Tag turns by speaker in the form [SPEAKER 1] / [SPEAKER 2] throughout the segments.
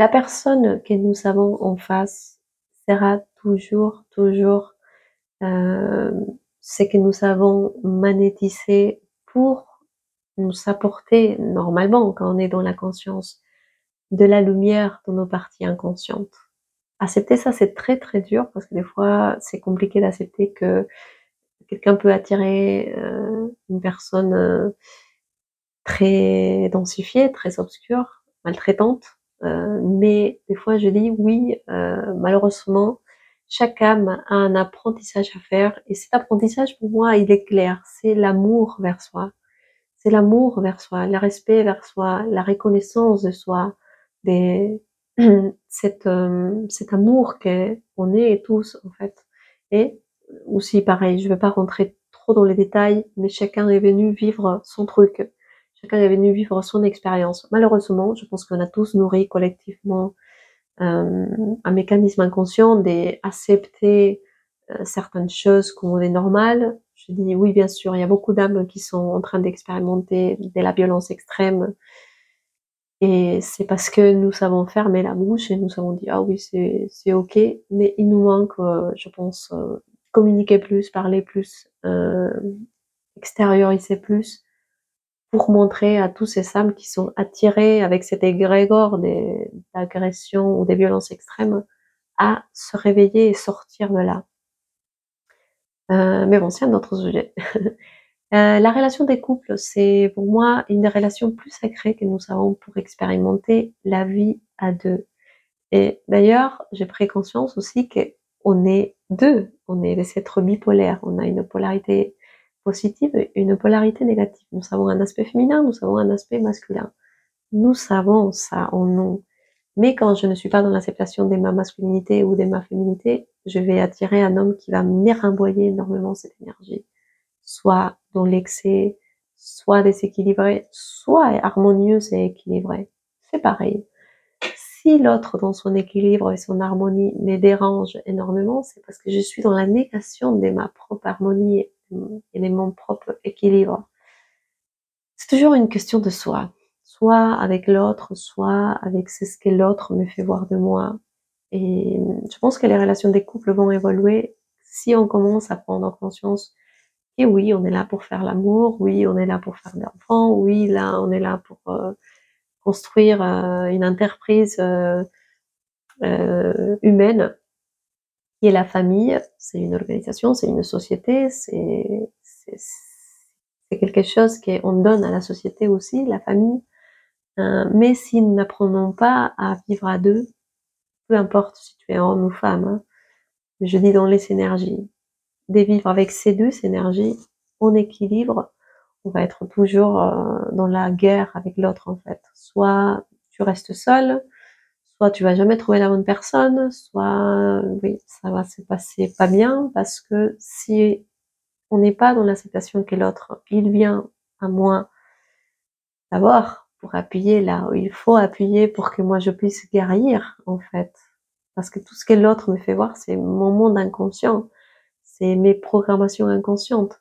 [SPEAKER 1] La personne que nous avons en face sera toujours, toujours ce que nous avons magnétisé pour nous apporter, normalement, quand on est dans la conscience, de la lumière dans nos parties inconscientes. Accepter ça, c'est très très dur parce que des fois, c'est compliqué d'accepter que quelqu'un peut attirer une personne très densifiée, très obscure, maltraitante. Mais des fois, je dis oui, malheureusement, chaque âme a un apprentissage à faire et cet apprentissage, pour moi, il est clair. C'est l'amour vers soi. C'est l'amour vers soi, le respect vers soi, la reconnaissance de soi, des, cet amour qu'on est tous, en fait. Et aussi, pareil, je ne vais pas rentrer trop dans les détails, mais chacun est venu vivre son truc. Chacun est venu vivre son expérience. Malheureusement, je pense qu'on a tous nourri collectivement un mécanisme inconscient d'accepter certaines choses comme on est normal. Je dis oui, bien sûr, il y a beaucoup d'âmes qui sont en train d'expérimenter de la violence extrême et c'est parce que nous savons fermer la bouche et nous avons dit ah oui, c'est ok, mais il nous manque, je pense, communiquer plus, parler plus, extérioriser plus pour montrer à tous ces âmes qui sont attirées avec cet égrégore d'agression ou des violences extrêmes à se réveiller et sortir de là. Mais bon, c'est un autre sujet. La relation des couples, c'est pour moi une des relations plus sacrées que nous avons pour expérimenter la vie à deux. Et d'ailleurs, j'ai pris conscience aussi qu'on est deux, on est des êtres bipolaires, on a une polarité positive et une polarité négative. Nous avons un aspect féminin, nous avons un aspect masculin. Nous savons ça en nous. Mais quand je ne suis pas dans l'acceptation de ma masculinité ou de ma féminité, je vais attirer un homme qui va m'éramboyer énormément cette énergie. Soit dans l'excès, soit déséquilibré, soit harmonieuse et équilibrée. C'est pareil. Si l'autre dans son équilibre et son harmonie me dérange énormément, c'est parce que je suis dans la négation de ma propre harmonie et de mon propre équilibre. C'est toujours une question de soi. Soit avec l'autre, soit avec ce que l'autre me fait voir de moi. Et je pense que les relations des couples vont évoluer si on commence à prendre conscience et oui, on est là pour faire l'amour, oui, on est là pour faire des enfants, oui, là, on est là pour construire une entreprise humaine qui est la famille. C'est une organisation, c'est une société, c'est quelque chose qu'on donne à la société aussi, la famille. Mais si nous n'apprenons pas à vivre à deux, peu importe si tu es homme ou femme, hein, je dis dans les énergies, de vivre avec ces deux énergies en équilibre, on va être toujours dans la guerre avec l'autre en fait. Soit tu restes seul, soit tu vas jamais trouver la bonne personne, soit oui, ça va se passer pas bien parce que si on n'est pas dans l'acceptation que l'autre, il vient à moi d'abord pour appuyer là où il faut appuyer pour que moi je puisse guérir en fait. Parce que tout ce que l'autre me fait voir, c'est mon monde inconscient, c'est mes programmations inconscientes.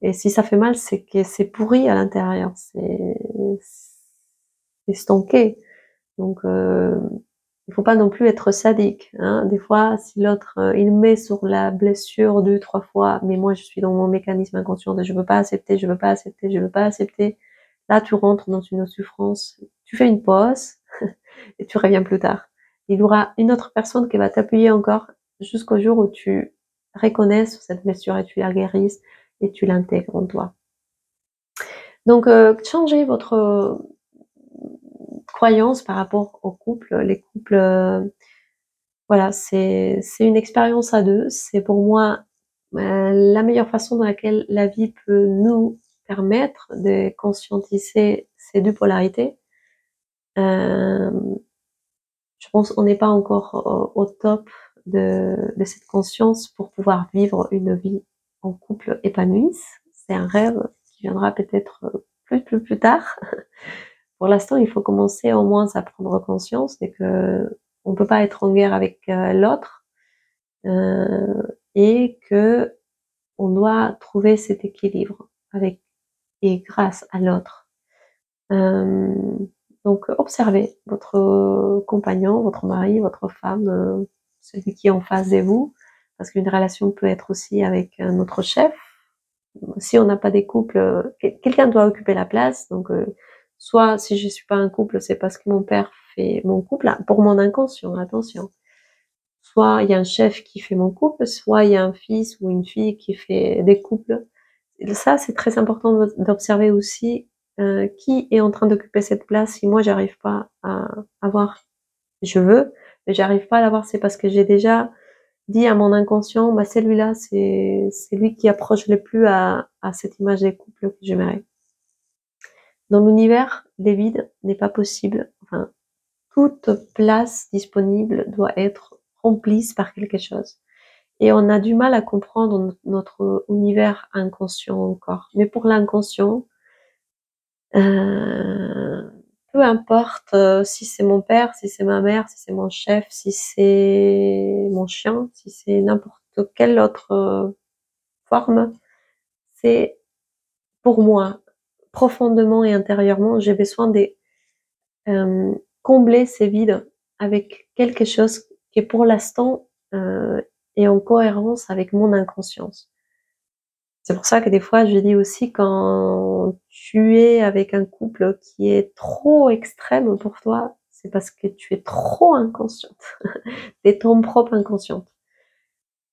[SPEAKER 1] Et si ça fait mal, c'est que c'est pourri à l'intérieur, c'est stonké. Donc, il faut pas non plus être sadique. Hein. Des fois, si l'autre, il met sur la blessure 2, 3 fois, mais moi, je suis dans mon mécanisme inconscient de je veux pas accepter, je veux pas accepter, je veux pas accepter. Là, tu rentres dans une souffrance. Tu fais une pause et tu reviens plus tard. Il y aura une autre personne qui va t'appuyer encore jusqu'au jour où tu reconnaisses cette blessure et tu la guérisses et tu l'intègres en toi. Donc, changez votre croyance par rapport aux couples. Les couples, voilà, c'est une expérience à deux. C'est pour moi la meilleure façon dans laquelle la vie peut nous permettre de conscientiser ces deux polarités. Euh, je pense qu'on n'est pas encore au top de cette conscience pour pouvoir vivre une vie en couple épanouie. C'est un rêve qui viendra peut-être plus tard. Pour l'instant, il faut commencer au moins à prendre conscience de que on peut pas être en guerre avec l'autre et que on doit trouver cet équilibre avec et grâce à l'autre. Donc Donc observez votre compagnon, votre mari, votre femme, celui qui est en face de vous, parce qu'une relation peut être aussi avec notre chef. Si on n'a pas des couples, quelqu'un doit occuper la place. Donc soit si je suis pas un couple, c'est parce que mon père fait mon couple, pour mon inconscient, attention. Soit il y a un chef qui fait mon couple, soit il y a un fils ou une fille qui fait des couples. Et ça, c'est très important d'observer aussi qui est en train d'occuper cette place. Si moi, j'arrive pas à avoir, je veux, mais j'arrive pas à l'avoir, c'est parce que j'ai déjà dit à mon inconscient, bah, celui-là, c'est lui qui approche le plus à cette image des couples que j'aimerais. Dans l'univers, les vides n'est pas possible. Enfin, toute place disponible doit être remplie par quelque chose. Et on a du mal à comprendre notre univers inconscient encore. Mais pour l'inconscient, peu importe si c'est mon père, si c'est ma mère, si c'est mon chef, si c'est mon chien, si c'est n'importe quelle autre forme, c'est pour moi, profondément et intérieurement, j'ai besoin de combler ces vides avec quelque chose qui pour l'instant est en cohérence avec mon inconscience. C'est pour ça que des fois je dis aussi, quand tu es avec un couple qui est trop extrême pour toi, c'est parce que tu es trop inconsciente. Tu es ton propre inconsciente.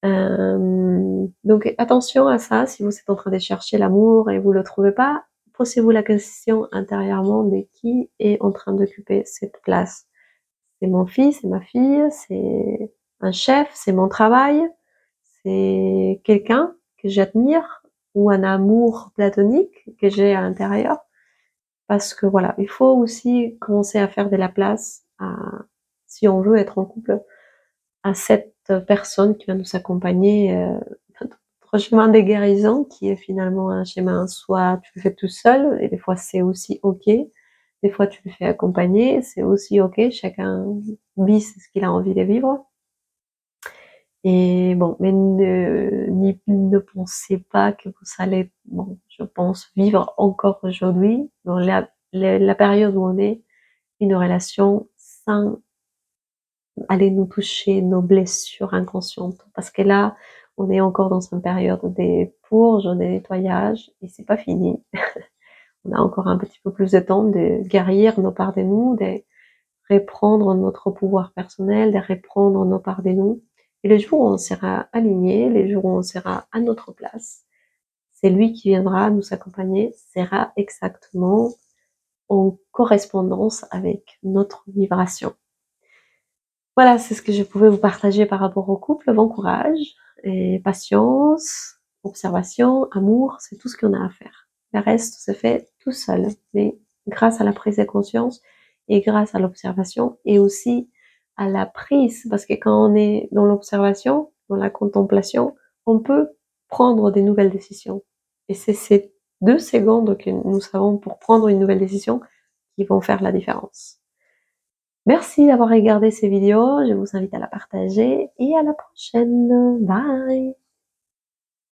[SPEAKER 1] Donc attention à ça, si vous êtes en train de chercher l'amour et vous le trouvez pas, posez-vous la question intérieurement de qui est en train d'occuper cette place. C'est mon fils, c'est ma fille, c'est un chef, c'est mon travail, c'est quelqu'un que j'admire ou un amour platonique que j'ai à l'intérieur. Parce que voilà, il faut aussi commencer à faire de la place si on veut être en couple, à cette personne qui va nous accompagner notre chemin de guérison, qui est finalement un chemin, soit tu le fais tout seul, et des fois c'est aussi ok, des fois tu le fais accompagner, c'est aussi ok, chacun vit ce qu'il a envie de vivre. Et bon, mais ne pensez pas que vous allez, bon, je pense, vivre encore aujourd'hui, dans la période où on est, une relation sans aller nous toucher nos blessures inconscientes. Parce que là, on est encore dans une période des purges, des nettoyages, et c'est pas fini. On a encore un petit peu plus de temps de guérir nos parts de nous, de reprendre notre pouvoir personnel, de reprendre nos parts de nous. Et le jour où on sera aligné, les jours où on sera à notre place, c'est lui qui viendra nous accompagner, sera exactement en correspondance avec notre vibration. Voilà, c'est ce que je pouvais vous partager par rapport au couple. Bon courage et patience, observation, amour, c'est tout ce qu'on a à faire. Le reste se fait tout seul, mais grâce à la prise de conscience et grâce à l'observation et aussi à la prise, parce que quand on est dans l'observation, dans la contemplation, on peut prendre des nouvelles décisions. Et c'est ces 2 secondes que nous avons pour prendre une nouvelle décision qui vont faire la différence. Merci d'avoir regardé ces vidéos, je vous invite à la partager et à la prochaine. Bye!